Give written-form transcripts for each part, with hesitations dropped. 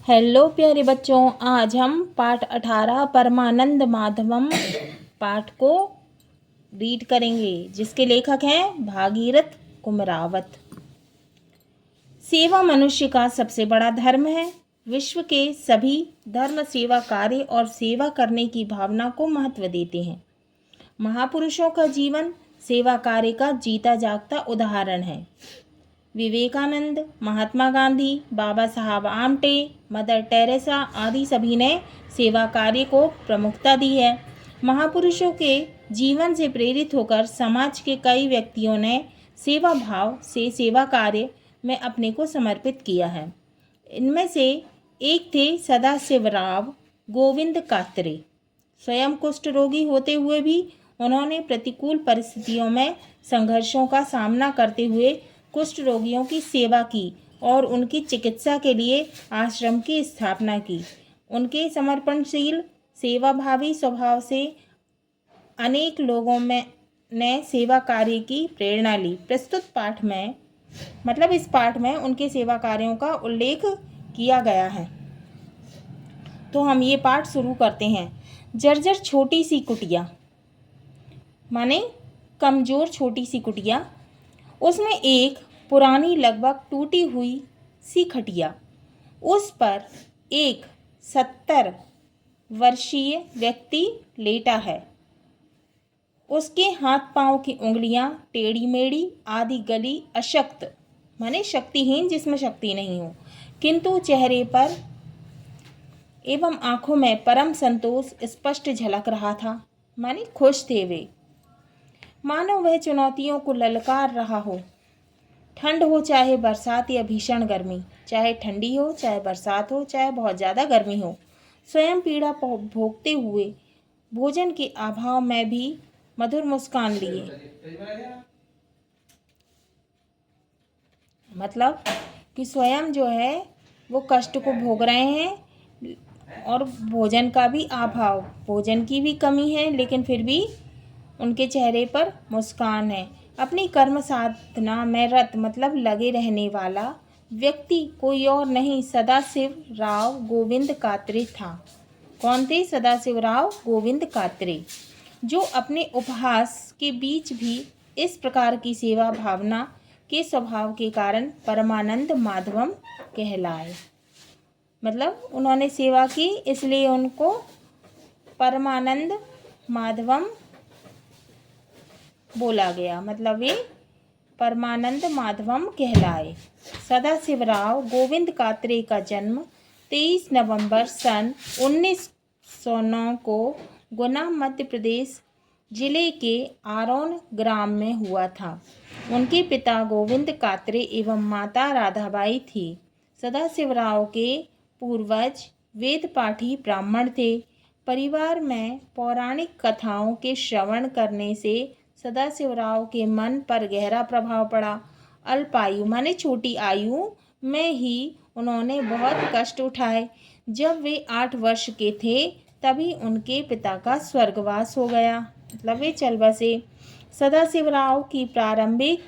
Hello प्यारे बच्चों, आज हम पाठ 18 परमानंद माधवम पाठ को रीड करेंगे, जिसके लेखक हैं भागीरथ कुमरावत। सेवा मनुष्य का सबसे बड़ा धर्म है। विश्व के सभी धर्म सेवा कार्य और सेवा करने की भावना को महत्व देते हैं। महापुरुषों का जीवन सेवा कार्य का जीता जागता उदाहरण है। विवेकानंद, महात्मा गांधी, बाबा साहब आमटे, मदर टेरेसा आदि सभी ने सेवा कार्य को प्रमुखता दी है। महापुरुषों के जीवन से प्रेरित होकर समाज के कई व्यक्तियों ने सेवा भाव से सेवा कार्य में अपने को समर्पित किया है। इनमें से एक थे सदाशिवराव गोविंद कात्रे। स्वयं कुष्ठ रोगी होते हुए भी उन्होंने प्रतिकूल परिस्थितियों में संघर्षों का सामना करते हुए कुष्ठ रोगियों की सेवा की और उनकी चिकित्सा के लिए आश्रम की स्थापना की। उनके समर्पणशील सेवाभावी स्वभाव से अनेक लोगों में ने सेवा कार्य की प्रेरणा ली। प्रस्तुत पाठ में इस पाठ में उनके सेवा कार्यों का उल्लेख किया गया है। तो हम ये पाठ शुरू करते हैं। जर्जर छोटी सी कुटिया माने कमज़ोर छोटी सी कुटिया, उसमें एक पुरानी लगभग टूटी हुई सी खटिया, उस पर एक 70 वर्षीय व्यक्ति लेटा है। उसके हाथ पांव की उंगलियां टेढ़ी मेढ़ी, आदि गली, अशक्त माने शक्तिहीन, जिसमें शक्ति नहीं हो, किंतु चेहरे पर एवं आंखों में परम संतोष स्पष्ट झलक रहा था। माने खुश थे वे, मानो वह चुनौतियों को ललकार रहा हो। ठंड हो चाहे बरसात या भीषण गर्मी, चाहे ठंडी हो चाहे बरसात हो चाहे बहुत ज़्यादा गर्मी हो, स्वयं पीड़ा भोगते हुए भोजन के अभाव में भी मधुर मुस्कान लिए। मतलब कि स्वयं जो है वो कष्ट को भोग रहे हैं और भोजन का भी अभाव, भोजन की भी कमी है, लेकिन फिर भी उनके चेहरे पर मुस्कान है। अपनी कर्म साधना में रत लगे रहने वाला व्यक्ति कोई और नहीं, सदाशिवराव गोविंद कात्रे था। कौन थे? सदाशिवराव गोविंद कात्रे, जो अपने उपहास के बीच भी इस प्रकार की सेवा भावना के स्वभाव के कारण परमानंद माधवम कहलाए। उन्होंने सेवा की, इसलिए उनको परमानंद माधवम बोला गया। वे परमानंद माधवम कहलाए। सदाशिवराव गोविंद कात्रे का जन्म 23 नवंबर सन 1909 को गुना मध्य प्रदेश जिले के आरोन ग्राम में हुआ था। उनके पिता गोविंद कात्रे एवं माता राधाबाई थी। सदाशिवराव के पूर्वज वेद पाठी ब्राह्मण थे। परिवार में पौराणिक कथाओं के श्रवण करने से सदाशिवराव के मन पर गहरा प्रभाव पड़ा। अल्पायु माने छोटी आयु में ही उन्होंने बहुत कष्ट उठाए। जब वे 8 वर्ष के थे तभी उनके पिता का स्वर्गवास हो गया, वे चल बसे। सदाशिवराव की प्रारंभिक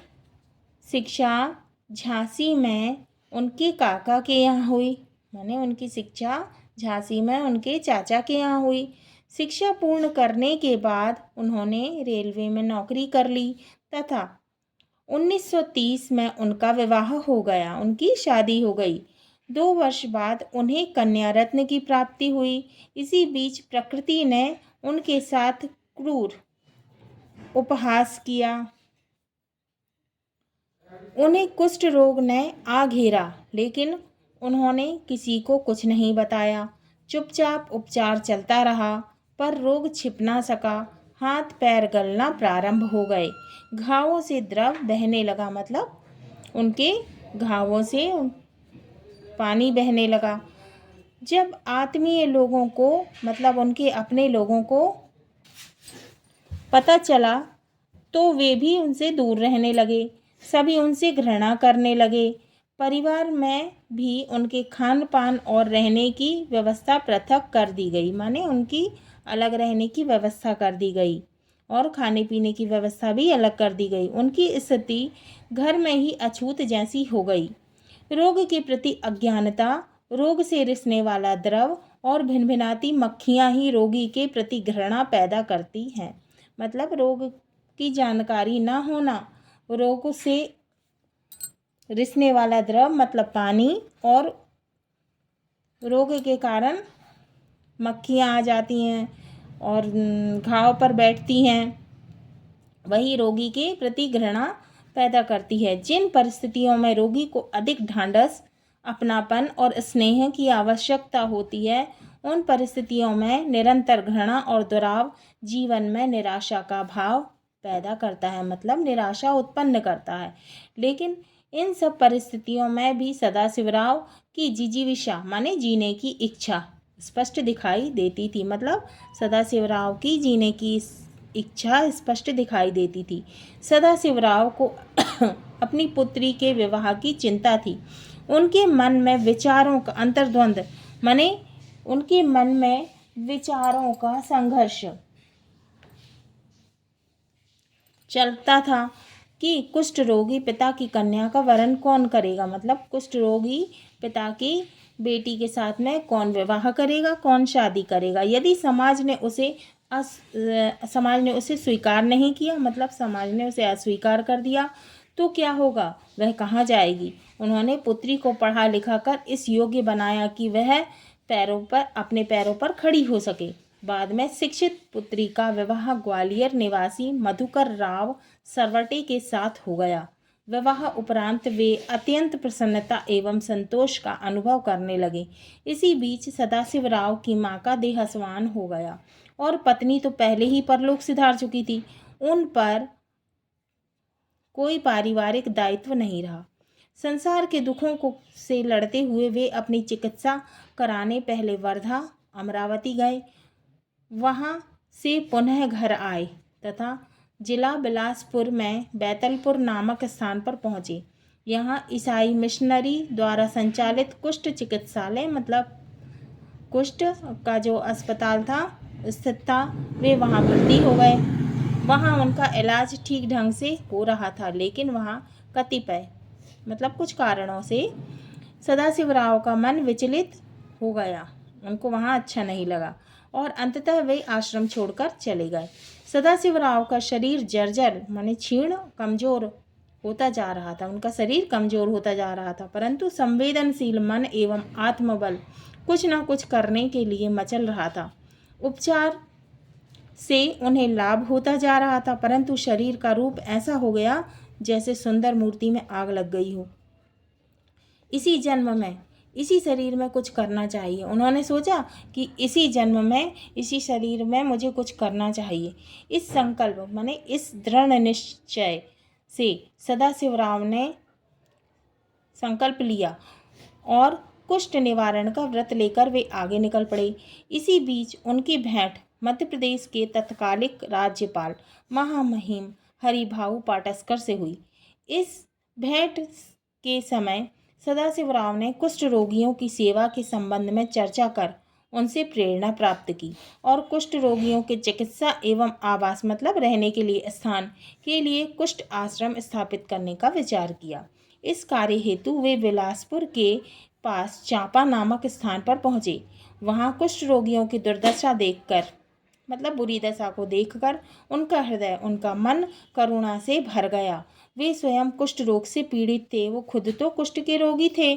शिक्षा झांसी में उनके काका के यहाँ हुई। उनकी शिक्षा झांसी में उनके चाचा के यहाँ हुई। शिक्षा पूर्ण करने के बाद उन्होंने रेलवे में नौकरी कर ली तथा 1930 में उनका विवाह हो गया, उनकी शादी हो गई। 2 वर्ष बाद उन्हें कन्या रत्न की प्राप्ति हुई। इसी बीच प्रकृति ने उनके साथ क्रूर उपहास किया। उन्हें कुष्ठ रोग ने आ घेरा, लेकिन उन्होंने किसी को कुछ नहीं बताया। चुपचाप उपचार चलता रहा, पर रोग छिप ना सका। हाथ पैर गलना प्रारंभ हो गए। घावों से द्रव बहने लगा, उनके घावों से पानी बहने लगा। जब आत्मीय लोगों को उनके अपने लोगों को पता चला तो वे भी उनसे दूर रहने लगे। सभी उनसे घृणा करने लगे। परिवार में भी उनके खान पान और रहने की व्यवस्था पृथक कर दी गई। उनकी अलग रहने की व्यवस्था कर दी गई और खाने पीने की व्यवस्था भी अलग कर दी गई। उनकी स्थिति घर में ही अछूत जैसी हो गई। रोग के प्रति अज्ञानता रोग से रिसने वाला द्रव और भिनभिनाती मक्खियाँ ही रोगी के प्रति घृणा पैदा करती हैं। मतलब रोग की जानकारी ना होना, रोग से रिसने वाला द्रव मतलब पानी, और रोग के कारण मक्खियाँ आ जाती हैं और घाव पर बैठती हैं, वही रोगी के प्रति घृणा पैदा करती है। जिन परिस्थितियों में रोगी को अधिक ढांढस, अपनापन और स्नेह की आवश्यकता होती है, उन परिस्थितियों में निरंतर घृणा और दुराव जीवन में निराशा का भाव पैदा करता है, मतलब निराशा उत्पन्न करता है। लेकिन इन सब परिस्थितियों में भी सदाशिवराव की जिजीविषा माने जीने की इच्छा स्पष्ट दिखाई देती थी। मतलब सदाशिवराव की जीने की इच्छा स्पष्ट दिखाई देती थी। सदाशिवराव को अपनी पुत्री के विवाह की चिंता थी। उनके मन में विचारों का अंतर्द्वंद माने उनके मन में विचारों का संघर्ष चलता था कि कुष्ठ रोगी पिता की कन्या का वरण कौन करेगा। मतलब कुष्ठ रोगी पिता की बेटी के साथ में कौन विवाह करेगा, कौन शादी करेगा। यदि समाज ने उसे स्वीकार नहीं किया, मतलब समाज ने उसे अस्वीकार कर दिया, तो क्या होगा, वह कहाँ जाएगी। उन्होंने पुत्री को पढ़ा लिखा कर इस योग्य बनाया कि वह अपने पैरों पर खड़ी हो सके। बाद में शिक्षित पुत्री का विवाह ग्वालियर निवासी मधुकर राव सरवटे के साथ हो गया। विवाह उपरांत वे अत्यंत प्रसन्नता एवं संतोष का अनुभव करने लगे। इसी बीच सदाशिवराव की माँ का देहावसान हो गया और पत्नी तो पहले ही परलोक सिधार चुकी थी। उन पर कोई पारिवारिक दायित्व नहीं रहा। संसार के दुखों से लड़ते हुए वे अपनी चिकित्सा कराने पहले वर्धा, अमरावती गए, वहाँ से पुनः घर आए तथा जिला बिलासपुर में बैतलपुर नामक स्थान पर पहुँचे। यहाँ ईसाई मिशनरी द्वारा संचालित कुष्ठ चिकित्सालय मतलब कुष्ठ का जो अस्पताल था स्थित था, वे वहाँ भर्ती हो गए। वहाँ उनका इलाज ठीक ढंग से हो रहा था, लेकिन वहाँ कतिपय मतलब कुछ कारणों से सदाशिवराव का मन विचलित हो गया। उनको वहाँ अच्छा नहीं लगा और अंततः वे आश्रम छोड़कर चले गए। सदाशिवराव का शरीर जर्जर माने क्षीण कमजोर होता जा रहा था। उनका शरीर कमजोर होता जा रहा था, परंतु संवेदनशील मन एवं आत्मबल कुछ न कुछ करने के लिए मचल रहा था। उपचार से उन्हें लाभ होता जा रहा था, परंतु शरीर का रूप ऐसा हो गया जैसे सुंदर मूर्ति में आग लग गई हो। इसी जन्म में इसी शरीर में कुछ करना चाहिए। उन्होंने सोचा कि इसी जन्म में इसी शरीर में मुझे कुछ करना चाहिए। इस संकल्प माने इस दृढ़ निश्चय से सदाशिवराव ने संकल्प लिया और कुष्ठ निवारण का व्रत लेकर वे आगे निकल पड़े। इसी बीच उनकी भेंट मध्य प्रदेश के तत्कालिक राज्यपाल महामहिम हरिभाऊ पाटस्कर से हुई। इस भेंट के समय सदाशिवराव ने कुष्ठ रोगियों की सेवा के संबंध में चर्चा कर उनसे प्रेरणा प्राप्त की और कुष्ठ रोगियों के चिकित्सा एवं आवास मतलब रहने के लिए स्थान के लिए कुष्ठ आश्रम स्थापित करने का विचार किया। इस कार्य हेतु वे बिलासपुर के पास चांपा नामक स्थान पर पहुँचे। वहाँ कुष्ठ रोगियों की दुर्दशा देखकर मतलब बुरी दशा को देखकर उनका हृदय उनका मन करुणा से भर गया। वे स्वयं कुष्ठ रोग से पीड़ित थे, वो खुद तो कुष्ठ के रोगी थे,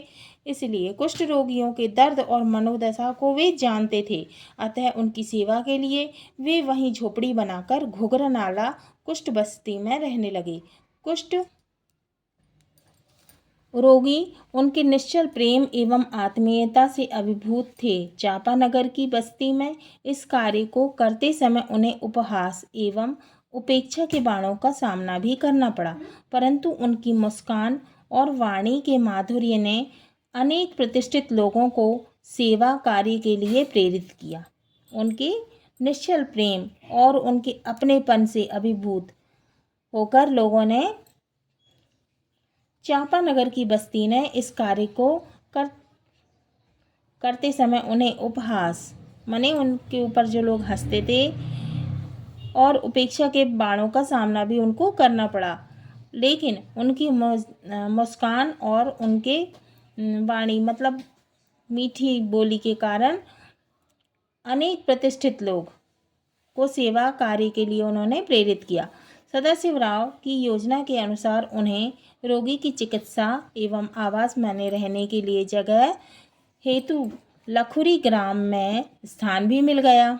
इसलिए कुष्ठ रोगियों के दर्द और मनोदशा को वे जानते थे। अतः उनकी सेवा के लिए वे वहीं झोपड़ी बनाकर घुघरा नाला कुष्ठ बस्ती में रहने लगे। कुष्ठ रोगी उनके निश्चल प्रेम एवं आत्मीयता से अभिभूत थे। चांपानगर की बस्ती में इस कार्य को करते समय उन्हें उपहास एवं उपेक्षा के बाणों का सामना भी करना पड़ा, परंतु उनकी मुस्कान और वाणी के माधुर्य ने अनेक प्रतिष्ठित लोगों को सेवा कार्य के लिए प्रेरित किया। उनके निश्चल प्रेम और उनके अपनेपन से अभिभूत होकर लोगों ने चांपानगर की बस्ती ने इस कार्य को करते समय उन्हें उपहास माने उनके ऊपर जो लोग हंसते थे और उपेक्षा के बाणों का सामना भी उनको करना पड़ा, लेकिन उनकी मुस्कान और उनके वाणी मतलब मीठी बोली के कारण अनेक प्रतिष्ठित लोग को सेवा कार्य के लिए उन्होंने प्रेरित किया। सदाशिवराव की योजना के अनुसार उन्हें रोगी की चिकित्सा एवं आवास में रहने के लिए जगह हेतु लखुरी ग्राम में स्थान भी मिल गया,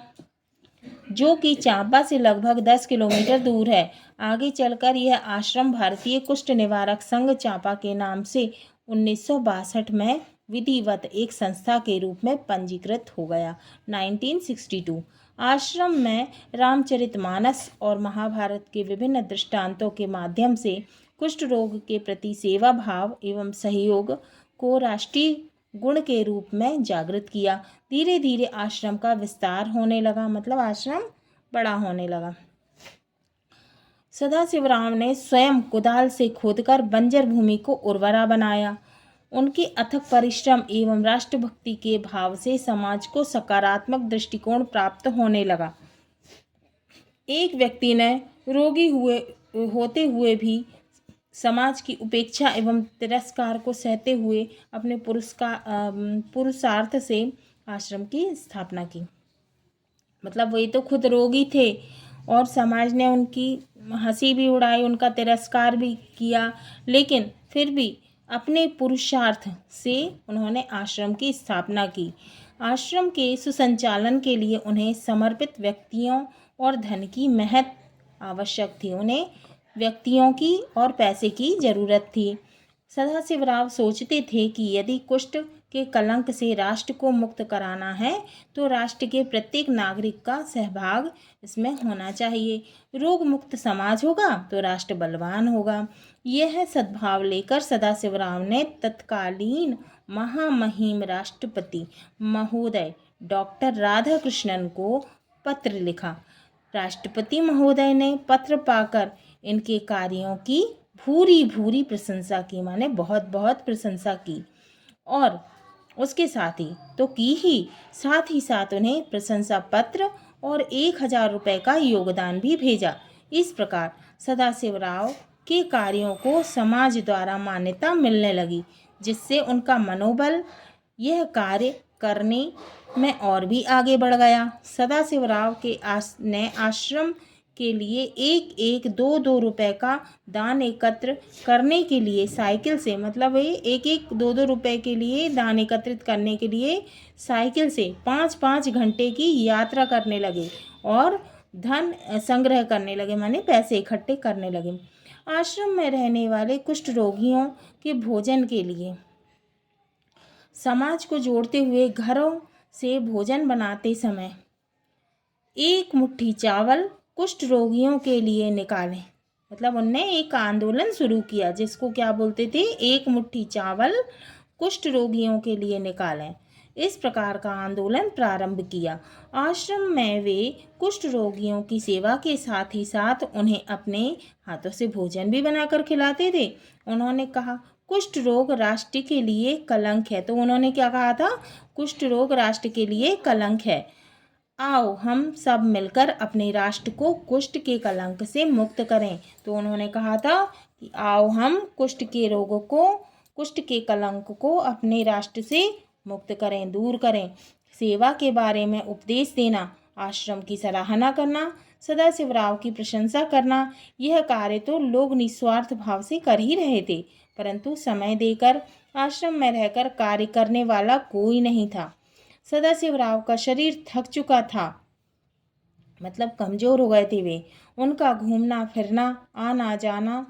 जो कि चांपा से लगभग 10 किलोमीटर दूर है। आगे चलकर यह आश्रम भारतीय कुष्ठ निवारक संघ चांपा के नाम से 1962 में विधिवत एक संस्था के रूप में पंजीकृत हो गया। 1962 आश्रम में रामचरितमानस और महाभारत के विभिन्न दृष्टांतों के माध्यम से कुष्ठ रोग के प्रति सेवा भाव एवं सहयोग को राष्ट्रीय गुण के रूप में जागृत किया। धीरे धीरे आश्रम का विस्तार होने लगा, मतलब आश्रम बड़ा होने लगा। सदाशिवराव ने स्वयं कुदाल से खोदकर बंजर भूमि को उर्वरा बनाया। उनके अथक परिश्रम एवं राष्ट्रभक्ति के भाव से समाज को सकारात्मक दृष्टिकोण प्राप्त होने लगा। एक व्यक्ति ने रोगी होते हुए भी समाज की उपेक्षा एवं तिरस्कार को सहते हुए अपने पुरुषार्थ से आश्रम की स्थापना की। मतलब वही तो खुद रोगी थे और समाज ने उनकी हंसी भी उड़ाई, उनका तिरस्कार भी किया, लेकिन फिर भी अपने पुरुषार्थ से उन्होंने आश्रम की स्थापना की। आश्रम के सुसंचालन के लिए उन्हें समर्पित व्यक्तियों और धन की महत आवश्यक थी। उन्हें व्यक्तियों की और पैसे की जरूरत थी। सदाशिवराव सोचते थे कि यदि कुष्ठ के कलंक से राष्ट्र को मुक्त कराना है तो राष्ट्र के प्रत्येक नागरिक का सहभाग इसमें होना चाहिए। रोग मुक्त समाज होगा तो राष्ट्र बलवान होगा। यह सद्भाव लेकर सदाशिवराव ने तत्कालीन महामहिम राष्ट्रपति महोदय डॉक्टर राधाकृष्णन को पत्र लिखा। राष्ट्रपति महोदय ने पत्र पाकर इनके कार्यों की भूरी भूरी प्रशंसा की, माने बहुत बहुत प्रशंसा की, और उसके साथ ही साथ उन्हें प्रशंसा पत्र और 1000 रुपये का योगदान भी भेजा। इस प्रकार सदाशिवराव के कार्यों को समाज द्वारा मान्यता मिलने लगी, जिससे उनका मनोबल यह कार्य करने में और भी आगे बढ़ गया। सदाशिवराव के आश्रम के लिए 1-1, 2-2 का दान एकत्र करने के लिए साइकिल से, मतलब 1-1, 2-2 के लिए दान एकत्रित करने के लिए साइकिल से 5-5 घंटे की यात्रा करने लगे और धन संग्रह करने लगे, माने पैसे इकट्ठे करने लगे। आश्रम में रहने वाले कुष्ठ रोगियों के भोजन के लिए समाज को जोड़ते हुए घरों से भोजन बनाते समय 1 मुट्ठी चावल कुष्ठ रोगियों के लिए निकालें। मतलब उनने एक आंदोलन शुरू किया जिसको क्या बोलते थे, 1 मुट्ठी चावल कुष्ठ रोगियों के लिए निकालें। इस प्रकार का आंदोलन प्रारंभ किया। आश्रम में वे कुष्ठ रोगियों की सेवा के साथ ही साथ उन्हें अपने हाथों से भोजन भी बनाकर खिलाते थे। उन्होंने कहा कुष्ठ रोग राष्ट्र के लिए कलंक है। तो उन्होंने क्या कहा था, कुष्ठ रोग राष्ट्र के लिए कलंक है, आओ हम सब मिलकर अपने राष्ट्र को कुष्ठ के कलंक से मुक्त करें। तो उन्होंने कहा था कि आओ हम कुष्ठ के कलंक को अपने राष्ट्र से मुक्त करें, दूर करें। सेवा के बारे में उपदेश देना, आश्रम की सराहना करना, सदाशिवराव की प्रशंसा करना, यह कार्य तो लोग निस्वार्थ भाव से कर ही रहे थे, परंतु समय देकर आश्रम में रहकर कार्य करने वाला कोई नहीं था। सदाशिवराव का शरीर थक चुका था, मतलब कमजोर हो गए थे वे। उनका घूमना फिरना, आना जाना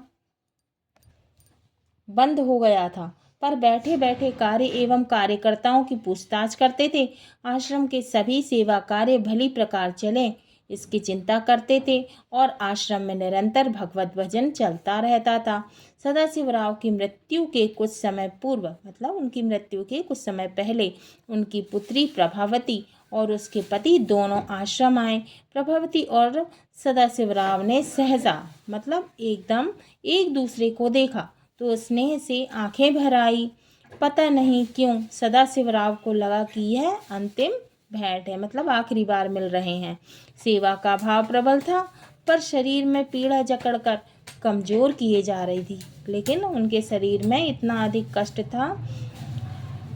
बंद हो गया था, पर बैठे बैठे कार्य एवं कार्यकर्ताओं की पूछताछ करते थे। आश्रम के सभी सेवा कार्य भली प्रकार चले, इसकी चिंता करते थे और आश्रम में निरंतर भगवत भजन चलता रहता था। सदाशिवराव की मृत्यु के कुछ समय पूर्व, मतलब उनकी मृत्यु के कुछ समय पहले, उनकी पुत्री प्रभावती और उसके पति दोनों आश्रम आए। प्रभावती और सदाशिवराव ने सहसा, मतलब एकदम एक दूसरे को देखा तो स्नेह से आंखें भर आई। पता नहीं क्यों सदाशिवराव को लगा कि यह अंतिम भेंट है, मतलब आखिरी बार मिल रहे हैं। सेवा का भाव प्रबल था, पर शरीर में पीड़ा जकड़कर कमजोर किए जा रही थी। लेकिन उनके शरीर में इतना अधिक कष्ट था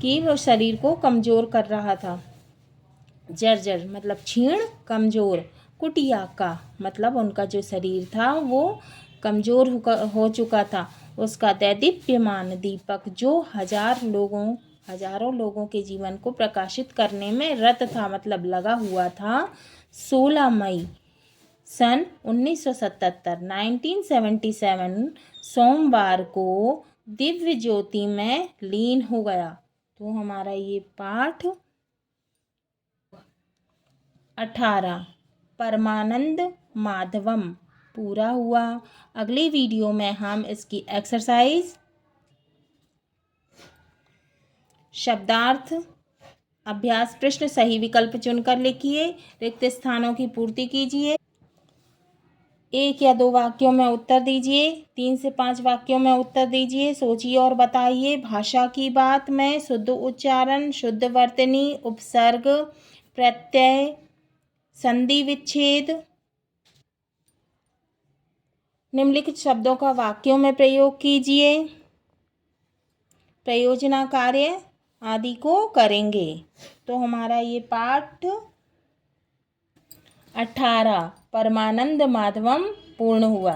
कि वो शरीर को कमज़ोर कर रहा था। जर्जर मतलब क्षीण, कमज़ोर। कुटिया का मतलब उनका जो शरीर था वो कमज़ोर हो चुका था। उसका दैदीप्यमान दीपक जो हजारों लोगों के जीवन को प्रकाशित करने में रत था, मतलब लगा हुआ था। 16 मई सन 1977 1977 सोमवार को दिव्य ज्योति में लीन हो गया। तो हमारा ये पाठ 18 परमानंद माधवम पूरा हुआ। अगली वीडियो में हम इसकी एक्सरसाइज, शब्दार्थ, अभ्यास प्रश्न सही विकल्प चुनकर लिखिए, रिक्त स्थानों की पूर्ति कीजिए, 1 या 2 वाक्यों में उत्तर दीजिए, 3 से 5 वाक्यों में उत्तर दीजिए, सोचिए और बताइए। भाषा की बात में शुद्ध उच्चारण, शुद्ध वर्तनी, उपसर्ग, प्रत्यय, संधि विच्छेद, निम्नलिखित शब्दों का वाक्यों में प्रयोग कीजिए, प्रयोजना कार्य आदि को करेंगे। तो हमारा ये पाठ 18 परमानंद माधवम पूर्ण हुआ।